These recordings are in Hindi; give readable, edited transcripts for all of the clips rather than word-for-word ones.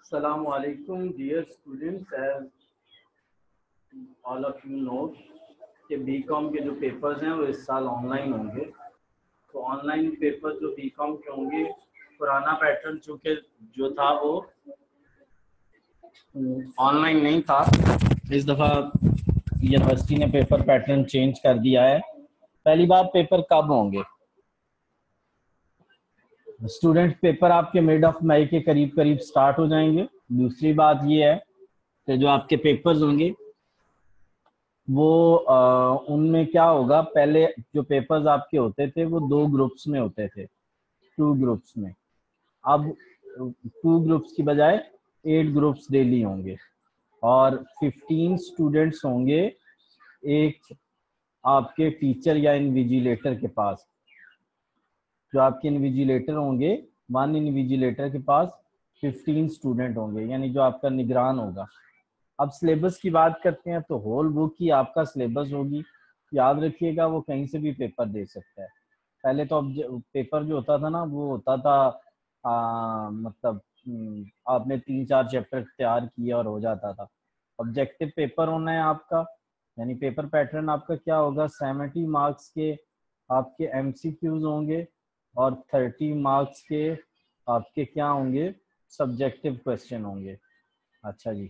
Assalamu alaikum dear students, as all of you know कि बीकॉम के जो पेपर्स हैं वो इस साल ऑनलाइन होंगे। तो ऑनलाइन पेपर जो बीकॉम के होंगे, पुराना पैटर्न चूँकि जो था वो ऑनलाइन नहीं था, इस दफ़ा यूनिवर्सिटी ने पेपर पैटर्न चेंज कर दिया है। पहली बात, पेपर कब होंगे? स्टूडेंट पेपर आपके मिड ऑफ मई के करीब करीब स्टार्ट हो जाएंगे। दूसरी बात ये है कि जो आपके पेपर्स होंगे वो उनमें क्या होगा, पहले जो पेपर्स आपके होते थे वो 2 ग्रुप्स में होते थे, 2 ग्रुप्स में। अब 2 ग्रुप्स की बजाय 8 ग्रुप्स डेली होंगे और 15 स्टूडेंट्स होंगे एक आपके टीचर या इनविजिलेटर के पास। जो आपके इनविजिलेटर होंगे, 1 इनविजिलेटर के पास 15 स्टूडेंट होंगे, यानी जो आपका निगरान होगा। अब सिलेबस की बात करते हैं तो होल बुक ही आपका सिलेबस होगी। याद रखिएगा, वो कहीं से भी पेपर दे सकता है। पहले तो अब पेपर जो होता था ना, वो होता था मतलब आपने 3-4 चैप्टर तैयार किए और हो जाता था। ऑब्जेक्टिव पेपर होना है आपका, यानी पेपर पैटर्न आपका क्या होगा, 70 मार्क्स के आपके एमसीक्यूज होंगे और 30 मार्क्स के आपके क्या होंगे, सब्जेक्टिव क्वेश्चन होंगे। अच्छा जी,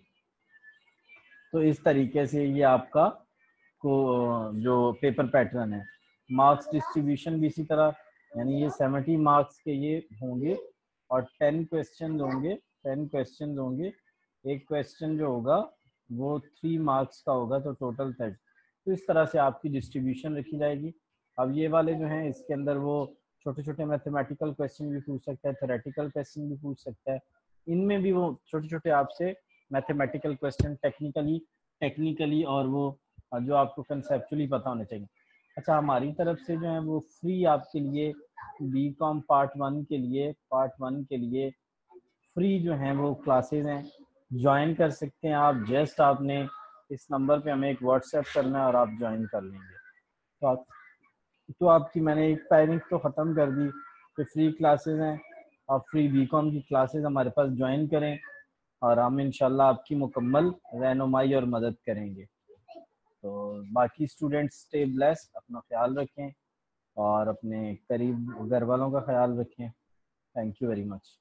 तो इस तरीके से ये आपका को जो पेपर पैटर्न है। मार्क्स डिस्ट्रीब्यूशन भी इसी तरह, यानी ये 70 मार्क्स के ये होंगे और 10 क्वेश्चन होंगे। 10 क्वेश्चन होंगे, एक क्वेश्चन जो होगा वो 3 मार्क्स का होगा, तो टोटल 30। तो इस तरह से आपकी डिस्ट्रीब्यूशन रखी जाएगी। अब ये वाले जो हैं, इसके अंदर वो छोटे छोटे मैथमेटिकल क्वेश्चन भी पूछ सकता है, थ्योरेटिकल क्वेश्चन भी पूछ सकता है। इनमें भी वो छोटे छोटे आपसे मैथमेटिकल क्वेश्चन टेक्निकली और वो जो आपको कंसेप्चुअली पता होने चाहिए। अच्छा, हमारी तरफ से जो है वो फ्री आपके लिए बीकॉम पार्ट 1 के लिए फ्री जो हैं वो क्लासेस हैं, ज्वाइन कर सकते हैं आप। जस्ट आपने इस नंबर पे हमें एक व्हाट्सएप करना है और आप ज्वाइन कर लेंगे। तो आपकी मैंने एक तारीख तो ख़त्म कर दी कि फ्री क्लासेस हैं। आप फ्री बीकॉम की क्लासेस हमारे पास ज्वाइन करें और हम इंशाल्लाह आपकी मुकम्मल रहनुमाई और मदद करेंगे। तो बाकी स्टूडेंट्स स्टे ब्लेस्ड, अपना ख्याल रखें और अपने करीब घर वालों का ख्याल रखें। Thank you very much.